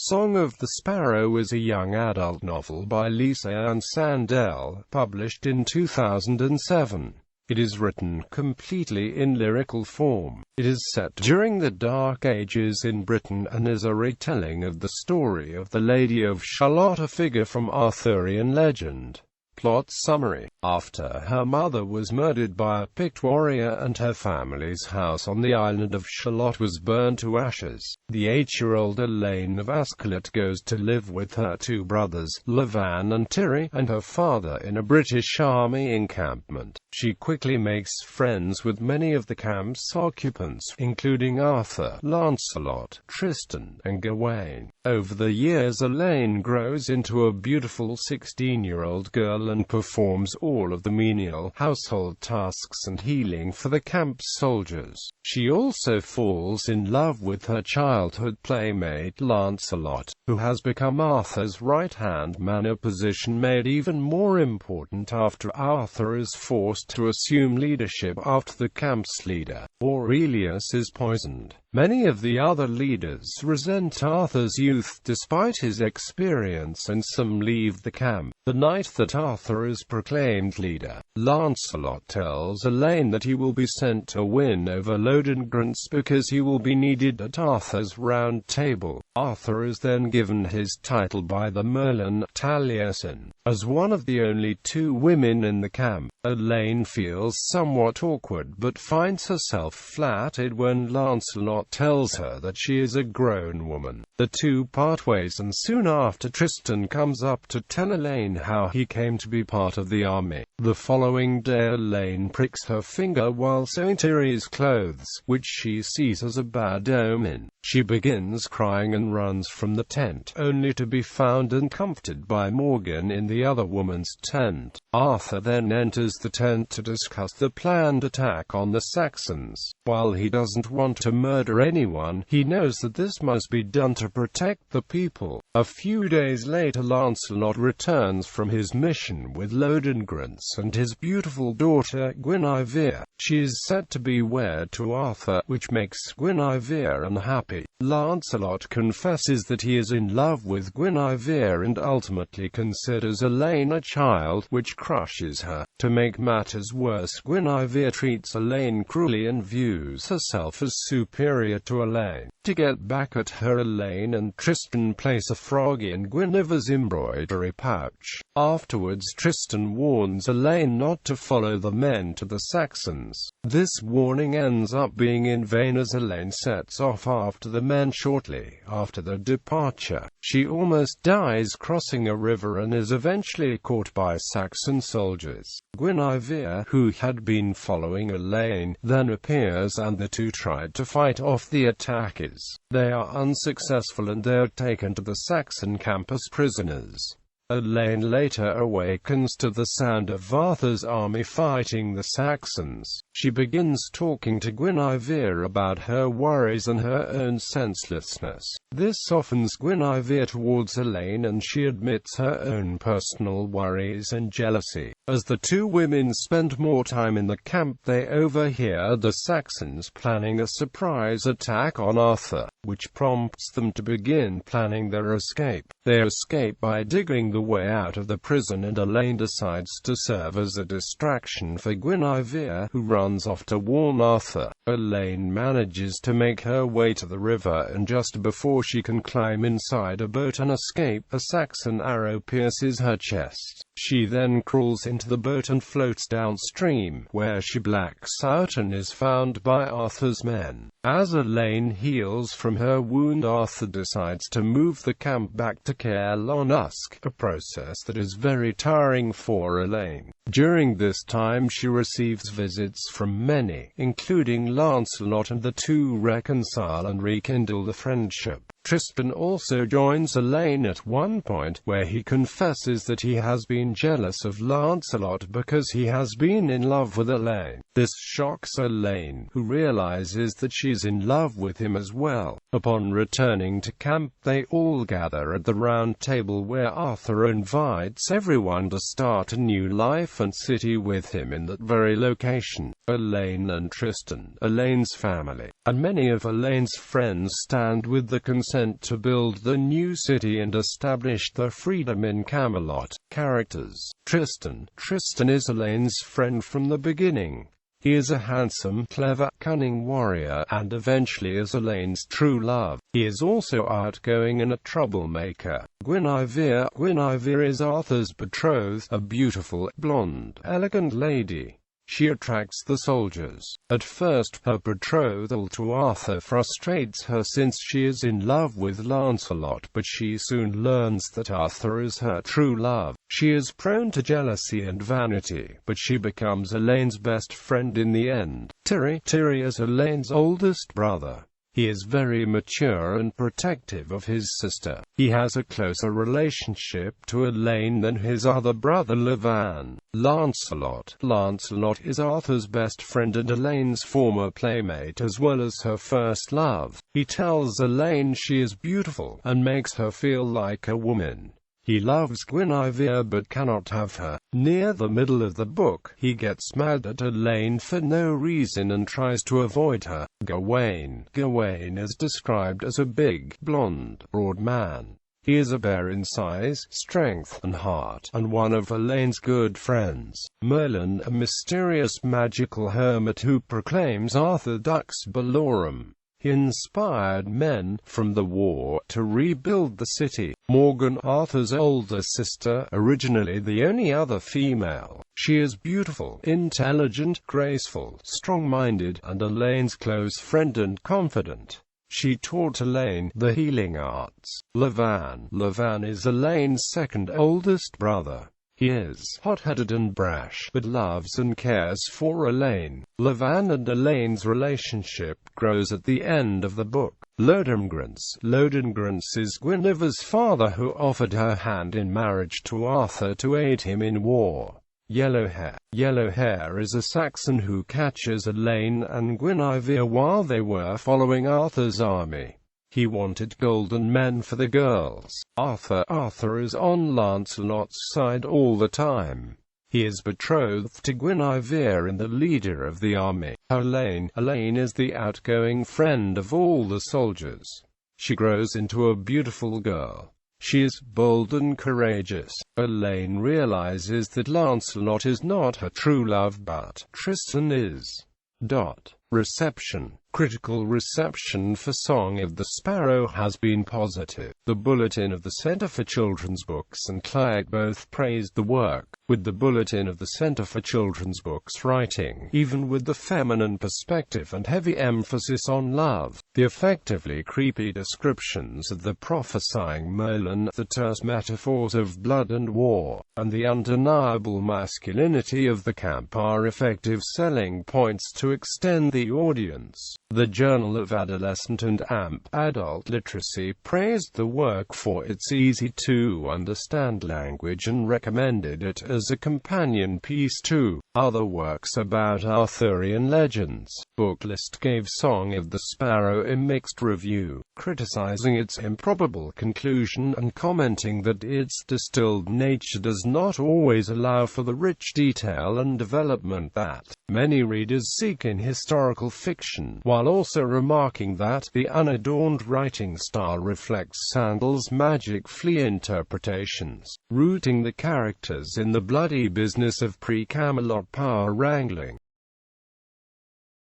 Song of the Sparrow is a young adult novel by Lisa Ann Sandell, published in 2007. It is written completely in lyrical form. It is set during the Dark Ages in Britain and is a retelling of the story of the Lady of Shalott, a figure from Arthurian legend. Plot summary: after her mother was murdered by a picked warrior and her family's house on the island of Shalott was burned to ashes, the 8-year-old Elaine of Shalott goes to live with her two brothers, Levan and Tiri, and her father in a British Army encampment. She quickly makes friends with many of the camp's occupants, including Arthur, Lancelot, Tristan, and Gawain. Over the years, Elaine grows into a beautiful 16-year-old girl and performs all of the menial household tasks and healing for the camp's soldiers. She also falls in love with her childhood playmate Lancelot, who has become Arthur's right-hand man, a position made even more important after Arthur is forced to assume leadership after the camp's leader, Aurelius, is poisoned. Many of the other leaders resent Arthur's youth despite his experience, and some leave the camp. The night that Arthur is proclaimed leader, Lancelot tells Elaine that he will be sent to win over Lodengrants because he will be needed at Arthur's round table. Arthur is then given his title by the Merlin, Taliesin. As one of the only two women in the camp, Elaine feels somewhat awkward but finds herself flattered when Lancelot tells her that she is a grown woman. The two part ways, and soon after Tristan comes up to tell Elaine how he came to be part of the army. The following day, Elaine pricks her finger while sewing Tiri's clothes, which she sees as a bad omen. She begins crying and runs from the tent, only to be found and comforted by Morgan in the other woman's tent. Arthur then enters the tent to discuss the planned attack on the Saxons. While he doesn't want to murder anyone, he knows that this must be done to protect the people. A few days later, Lancelot returns from his mission with Lodengrants and his beautiful daughter Guinevere. She is set to be wed to Arthur, which makes Guinevere unhappy. Lancelot confesses that he is in love with Guinevere and ultimately considers Elaine a child, which crushes her. To make matters worse, Guinevere treats Elaine cruelly and views herself as superior to Elaine. To get back at her, Elaine and Tristan place a frog in Guinevere's embroidery pouch. Afterwards, Tristan warns Elaine not to follow the men to the Saxons. This warning ends up being in vain as Elaine sets off after the men shortly after their departure. She almost dies crossing a river and is eventually caught by Saxon soldiers. Guinevere, who had been following Elaine, then appears and the two tried to fight off the attackers. They are unsuccessful and they are taken to the Saxon camp as prisoners. Elaine later awakens to the sound of Arthur's army fighting the Saxons. She begins talking to Guinevere about her worries and her own senselessness. This softens Guinevere towards Elaine and she admits her own personal worries and jealousy. As the two women spend more time in the camp, they overhear the Saxons planning a surprise attack on Arthur, which prompts them to begin planning their escape. They escape by digging the way out of the prison, and Elaine decides to serve as a distraction for Guinevere, who runs off to warn Arthur. Elaine manages to make her way to the river, and just before she can climb inside a boat and escape, a Saxon arrow pierces her chest. She then crawls into the boat and floats downstream, where she blacks out and is found by Arthur's men. As Elaine heals from her wound, Arthur decides to move the camp back to Caerlonusk, a process that is very tiring for Elaine. During this time, she receives visits from many, including Lancelot, and the two reconcile and rekindle the friendship. Tristan also joins Elaine at one point, where he confesses that he has been jealous of Lancelot because he has been in love with Elaine. This shocks Elaine, who realizes that she's in love with him as well. Upon returning to camp, they all gather at the round table where Arthur invites everyone to start a new life and city with him in that very location. Elaine and Tristan, Elaine's family, and many of Elaine's friends stand with the consent sent to build the new city and establish their freedom in Camelot. Characters: Tristan. Tristan is Elaine's friend from the beginning. He is a handsome, clever, cunning warrior, and eventually is Elaine's true love. He is also outgoing and a troublemaker. Guinevere. Guinevere is Arthur's betrothed, a beautiful, blonde, elegant lady. She attracts the soldiers. At first, her betrothal to Arthur frustrates her since she is in love with Lancelot, but she soon learns that Arthur is her true love. She is prone to jealousy and vanity, but she becomes Elaine's best friend in the end. Tiri. Tiri is Elaine's oldest brother. He is very mature and protective of his sister. He has a closer relationship to Elaine than his other brother Levan. Lancelot. Lancelot is Arthur's best friend and Elaine's former playmate as well as her first love. He tells Elaine she is beautiful, and makes her feel like a woman. He loves Guinevere but cannot have her. Near the middle of the book, he gets mad at Elaine for no reason and tries to avoid her. Gawain. Gawain is described as a big, blonde, broad man. He is a bear in size, strength, and heart, and one of Elaine's good friends. Merlin, a mysterious magical hermit who proclaims Arthur Dux Bellorum. He inspired men from the war to rebuild the city. Morgan, Arthur's older sister, originally the only other female. She is beautiful, intelligent, graceful, strong-minded, and Elaine's close friend and confidant. She taught Elaine the healing arts. Levan. Levan is Elaine's second oldest brother. He is hot-headed and brash, but loves and cares for Elaine. Levan and Elaine's relationship grows at the end of the book. Lodengrance. Lodengrance is Guinevere's father who offered her hand in marriage to Arthur to aid him in war. Yellowhair. Yellowhair is a Saxon who catches Elaine and Guinevere while they were following Arthur's army. He wanted golden men for the girls. Arthur is on Lancelot's side all the time. He is betrothed to Guinevere and the leader of the army. Elaine is the outgoing friend of all the soldiers. She grows into a beautiful girl. She is bold and courageous. Elaine realizes that Lancelot is not her true love but Tristan is. Reception. Critical reception for Song of the Sparrow has been positive. The Bulletin of the Center for Children's Books and Clegg both praised the work, with the Bulletin of the Center for Children's Books writing, even with the feminine perspective and heavy emphasis on love, the effectively creepy descriptions of the prophesying Merlin, the terse metaphors of blood and war, and the undeniable masculinity of the camp are effective selling points to extend the audience. The Journal of Adolescent and AMP Adult Literacy praised the work for its easy-to-understand language and recommended it as a companion piece to other works about Arthurian legends. Booklist gave Song of the Sparrow a mixed review, criticizing its improbable conclusion and commenting that its distilled nature does not always allow for the rich detail and development that many readers seek in historical fiction, while also remarking that the unadorned writing style reflects Sandell's magic flea interpretations, rooting the characters in the bloody business of pre-Camelot power wrangling.